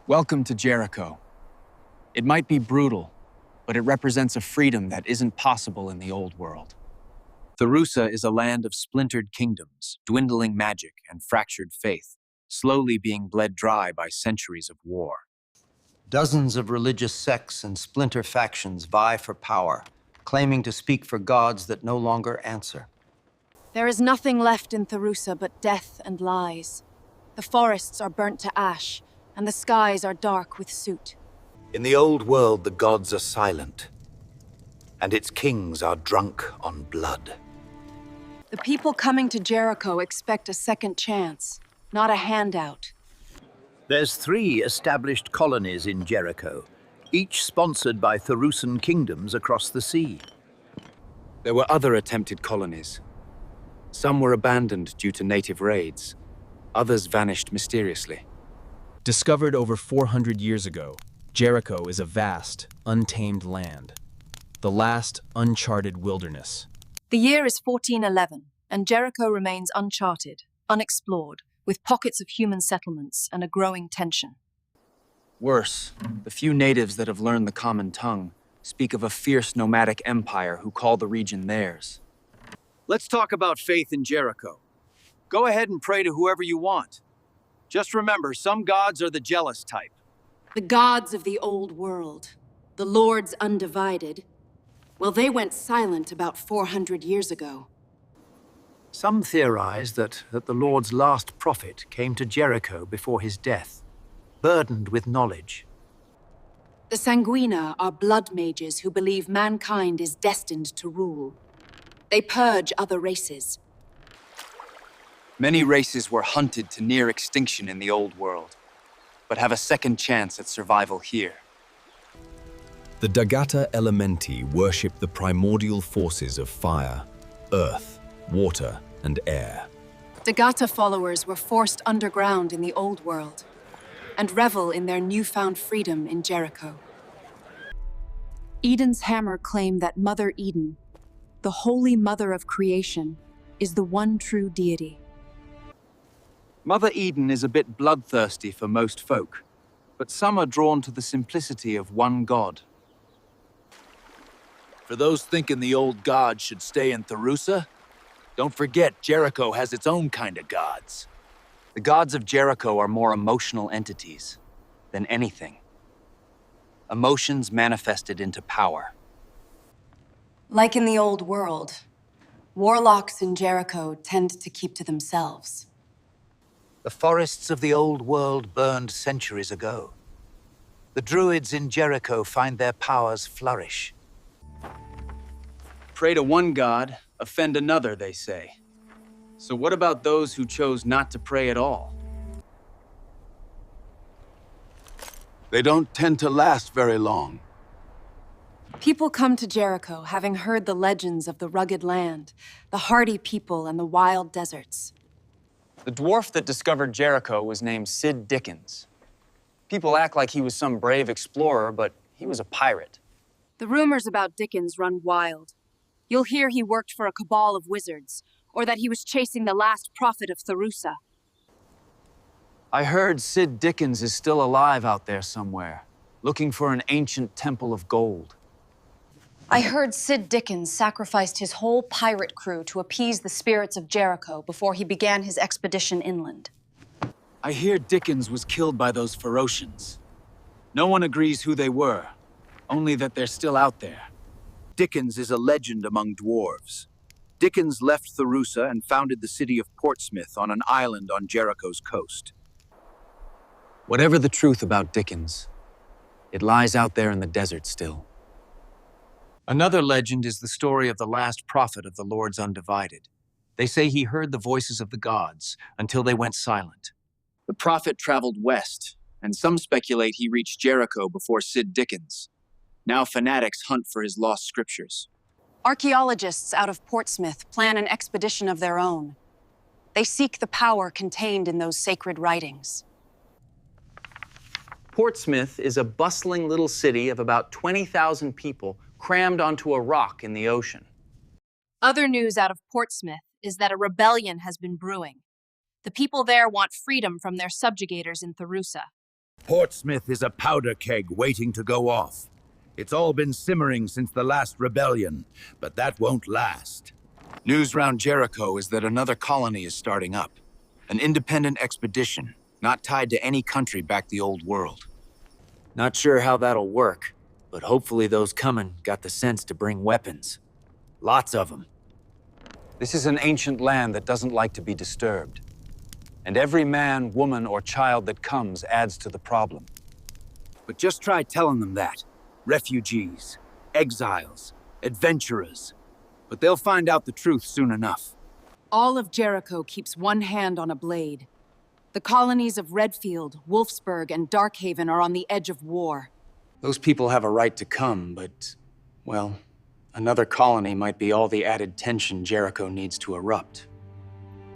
Welcome to Jeriko. It might be brutal, but it represents a freedom that isn't possible in the old world. Tharusa is a land of splintered kingdoms, dwindling magic and fractured faith, slowly being bled dry by centuries of war. Dozens of religious sects and splinter factions vie for power, claiming to speak for gods that no longer answer. There is nothing left in Tharusa but death and lies. The forests are burnt to ash, and the skies are dark with soot. In the old world, the gods are silent, and its kings are drunk on blood. The people coming to Jeriko expect a second chance, not a handout. There's 3 established colonies in Jeriko, each sponsored by Tharusan kingdoms across the sea. There were other attempted colonies. Some were abandoned due to native raids. Others vanished mysteriously. Discovered over 400 years ago, Jeriko is a vast, untamed land. The last uncharted wilderness. The year is 1411, and Jeriko remains uncharted, unexplored, with pockets of human settlements and a growing tension. Worse, the few natives that have learned the common tongue speak of a fierce nomadic empire who call the region theirs. Let's talk about faith in Jeriko. Go ahead and pray to whoever you want. Just remember, some gods are the jealous type. The gods of the old world, the lords undivided, well, they went silent about 400 years ago. Some theorize that the Lord's last prophet came to Jeriko before his death, burdened with knowledge. The Sanguina are blood mages who believe mankind is destined to rule. They purge other races. Many races were hunted to near extinction in the old world, but have a second chance at survival here. The Dagata Elementi worship the primordial forces of fire, earth, water, and air. Dagata followers were forced underground in the old world and revel in their newfound freedom in Jeriko. Eden's hammer claimed that Mother Eden, the holy mother of creation, is the one true deity. Mother Eden is a bit bloodthirsty for most folk, but some are drawn to the simplicity of one god. For those thinking the old gods should stay in Tharusa, don't forget Jeriko has its own kind of gods. The gods of Jeriko are more emotional entities than anything. Emotions manifested into power. Like in the old world, warlocks in Jeriko tend to keep to themselves. The forests of the old world burned centuries ago. The druids in Jeriko find their powers flourish. Pray to one god, offend another, they say. So what about those who chose not to pray at all? They don't tend to last very long. People come to Jeriko having heard the legends of the rugged land, the hardy people, and the wild deserts. The dwarf that discovered Jeriko was named Sid Dickens. People act like he was some brave explorer, but he was a pirate. The rumors about Dickens run wild. You'll hear he worked for a cabal of wizards, or that he was chasing the last prophet of Tharusa. I heard Sid Dickens is still alive out there somewhere, looking for an ancient temple of gold. I heard Sid Dickens sacrificed his whole pirate crew to appease the spirits of Jeriko before he began his expedition inland. I hear Dickens was killed by those Ferocians. No one agrees who they were, only that they're still out there. Dickens is a legend among dwarves. Dickens left Tharusa and founded the city of Portsmouth on an island on Jeriko's coast. Whatever the truth about Dickens, it lies out there in the desert still. Another legend is the story of the last prophet of the Lords Undivided. They say he heard the voices of the gods until they went silent. The prophet traveled west, and some speculate he reached Jeriko before Sid Dickens. Now fanatics hunt for his lost scriptures. Archaeologists out of Portsmouth plan an expedition of their own. They seek the power contained in those sacred writings. Portsmouth is a bustling little city of about 20,000 people crammed onto a rock in the ocean. Other news out of Portsmouth is that a rebellion has been brewing. The people there want freedom from their subjugators in Tharusa. Portsmouth is a powder keg waiting to go off. It's all been simmering since the last rebellion, but that won't last. News round Jeriko is that another colony is starting up. An independent expedition, not tied to any country back the old world. Not sure how that'll work, but hopefully those coming got the sense to bring weapons. Lots of them. This is an ancient land that doesn't like to be disturbed. And every man, woman, or child that comes adds to the problem. But just try telling them that. Refugees, exiles, adventurers. But they'll find out the truth soon enough. All of Jeriko keeps one hand on a blade. The colonies of Redfield, Wolfsburg, and Darkhaven are on the edge of war. Those people have a right to come, but, well, another colony might be all the added tension Jeriko needs to erupt.